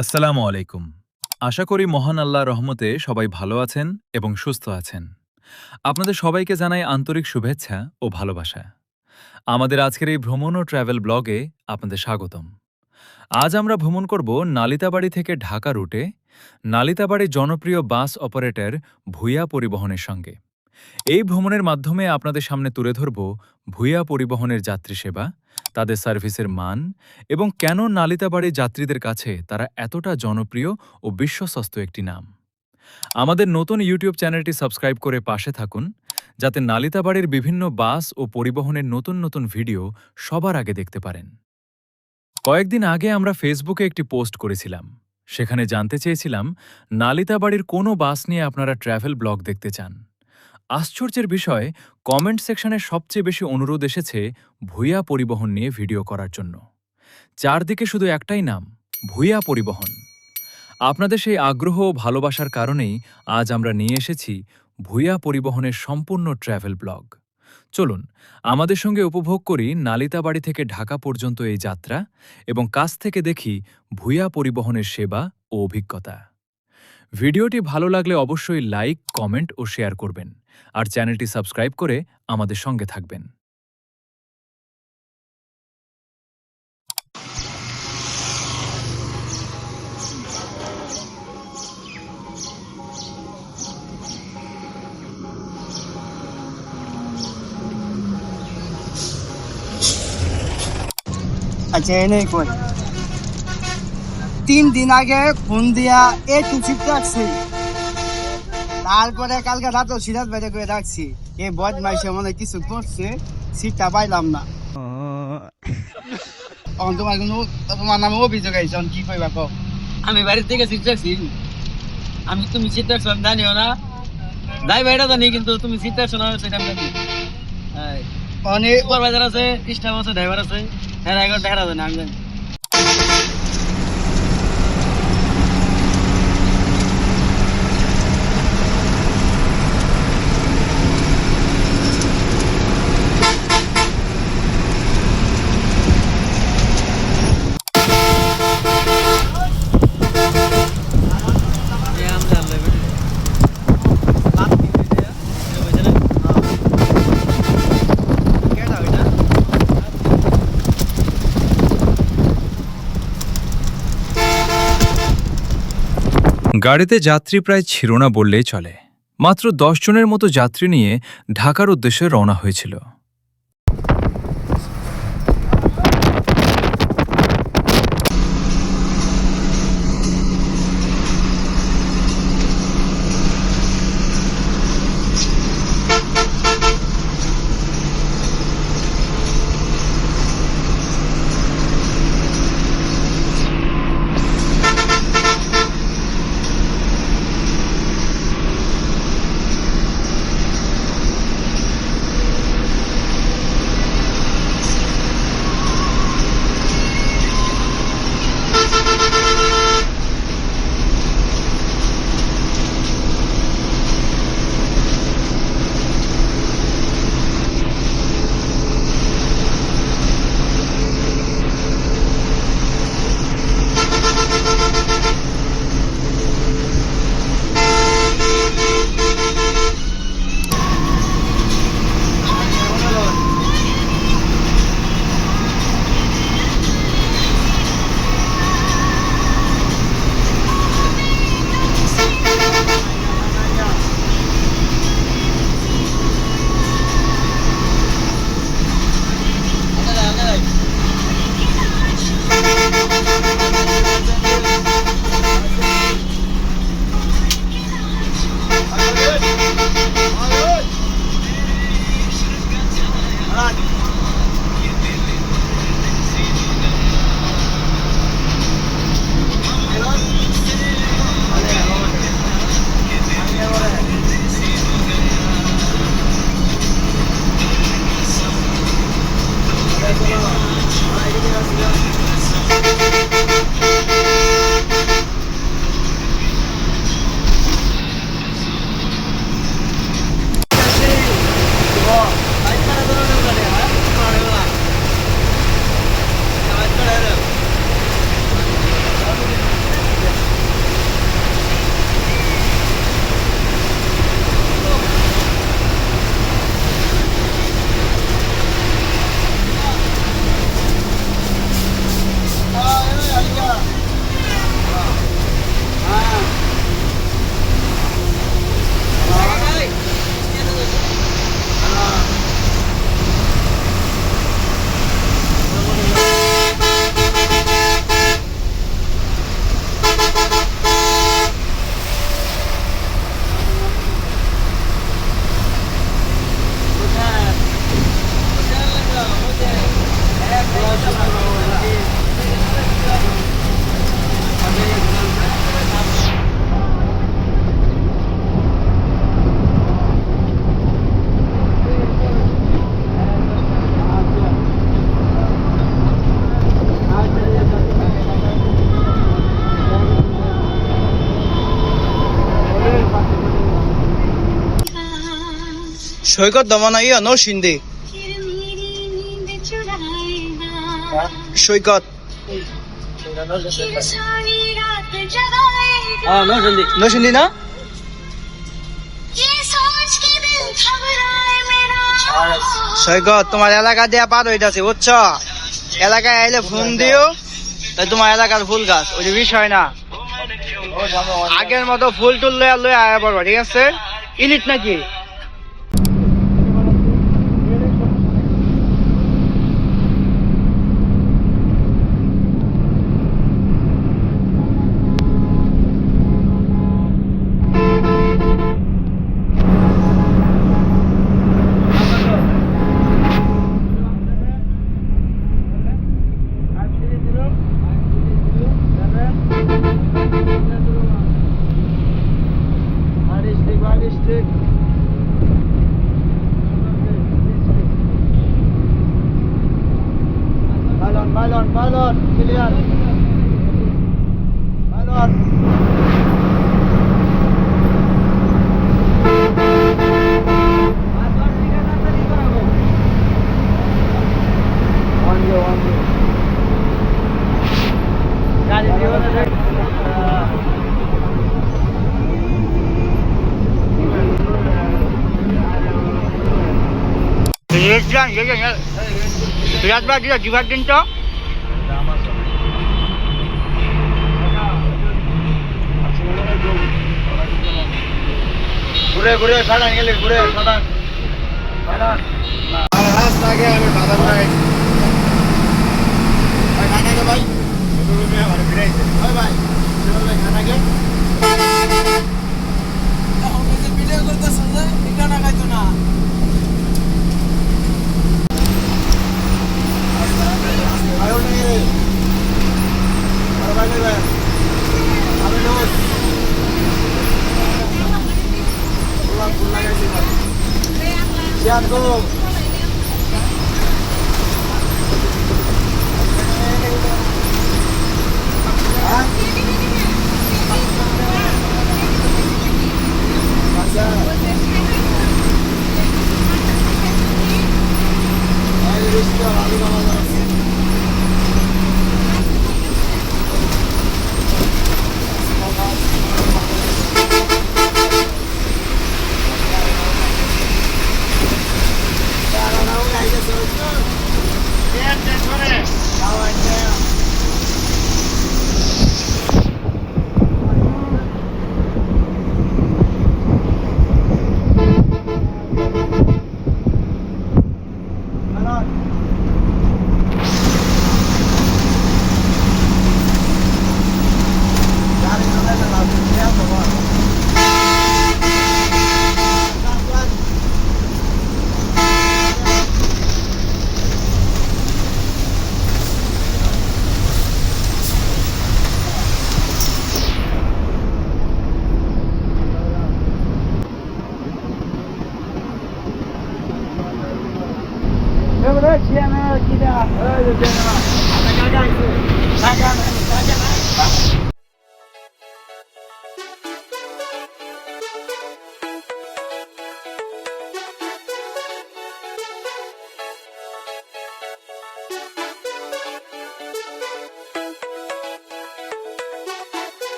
আসসালামু আলাইকুম। আশা করি মহান আল্লাহর রহমতে সবাই ভালো আছেন এবং সুস্থ আছেন। আপনাদের সবাইকে জানাই আন্তরিক শুভেচ্ছা ও ভালোবাসা। আমাদের আজকের এই ভ্রমণ ও ট্রাভেল ব্লগে আপনাদের স্বাগতম। আজ আমরা ভ্রমণ করব নালিতাবাড়ি থেকে ঢাকা রুটে নালিতাবাড়ির জনপ্রিয় বাস অপারেটর ভূঁইয়া পরিবহনের সঙ্গে। এই ভ্রমণের মাধ্যমে আপনাদের সামনে তুলে ধরব ভূঁইয়া পরিবহনের যাত্রী সেবা, তাদের সার্ভিসের মান এবং কেন নালিতাবাড়ি যাত্রীদের কাছে তারা এতটা জনপ্রিয় ও বিশ্বস্ত একটি নাম। আমাদের নতুন ইউটিউব চ্যানেলটি সাবস্ক্রাইব করে পাশে থাকুন, যাতে নালিতাবাড়ির বিভিন্ন বাস ও পরিবহনের নতুন নতুন ভিডিও সবার আগে দেখতে পারেন। কয়েকদিন আগে আমরা ফেসবুকে একটি পোস্ট করেছিলাম। সেখানে জানতে চেয়েছিলাম নালিতাবাড়ির কোনো বাস নিয়ে আপনারা ট্র্যাভেল ব্লগ দেখতে চান। আশ্চর্যের বিষয়, কমেন্ট সেকশনে সবচেয়ে বেশি অনুরোধ এসেছে ভূঁইয়া পরিবহন নিয়ে ভিডিও করার জন্য। চারদিকে শুধু একটাই নাম, ভূঁইয়া পরিবহন। আপনাদের সেই আগ্রহ ও ভালোবাসার কারণেই আজ আমরা নিয়ে এসেছি ভূঁইয়া পরিবহনের সম্পূর্ণ ট্র্যাভেল ব্লগ। চলুন আমাদের সঙ্গে উপভোগ করি নালিতাবাড়ি থেকে ঢাকা পর্যন্ত এই যাত্রা এবং কাছ থেকে দেখি ভূঁইয়া পরিবহনের সেবা ও অভিজ্ঞতা। ভিডিওটি ভালো লাগলে অবশ্যই লাইক, কমেন্ট ও শেয়ার করবেন, আর চ্যানেলটি সাবস্ক্রাইব করে আমাদের সঙ্গে থাকবেন। আচ্ছা এনেই কই 3 দিন আগে ফোন দিয়া সিট রাখছি, তারপরে কালকে রাতেও সিরাজ বাইরে করে রাখছি। এ বদমাইশে মনে কিছু করছে, সিটটা পাইলাম না। তোমার নামে অভিযোগ আইছে, কি কইবা কও? আমি বাড়ির থেকে সিট রাখছি। তুমি সিট রাখছো আমি জানিও না, যাই বাইরে জানি, কিন্তু তুমি সিট রাখছো না সেটা আমি জানি। অনেক সুপারভাইজার আছে, স্টাফ আছে, ড্রাইভার আছে, এরা এখন দেখা যায় না, আমি জানি। গাড়িতে যাত্রী প্রায় ছিল না বললেই চলে। মাত্র 10 জনের মতো যাত্রী নিয়ে ঢাকার উদ্দেশ্যে রওনা হয়েছিল। সৈকত দমন ইয়া নরসিংদী সৈকত নরসিংদী না সৈকত তোমার এলাকা দিয়া পার হইতাছে বুঝছো এলাকায় আইলে ফোন দিও তাই তোমার এলাকার ফুল গাছ ওই বিষয় না আগের মতো ফুল টুল লয়া লয়া আয়া পড়বা ঠিক আছে ইলিট নাকি Balon, pilihan. Balon. Lihat bagi juga dinto. ঘুরে ঘুরে সাড়ান গেলে ঘুরে সাড়ান সাড়ান আর রাস্তা আগে আমি বাধা করে ভাই খানাকে ভাই রুমে আমার ফিরাইছে ভাই ভাই চলো খানাকে আমি যে ভিডিও করতেছ না এটা না খাইতো না আয়ো নেই রে আর ভাই ভাই আমি লোক pulang lagi sih siap tuh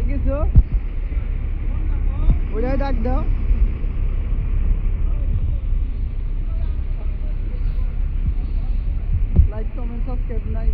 কিছু ওটাই ডাক দাও লাইক কমেন্ট সাবস্ক্রাইব নাই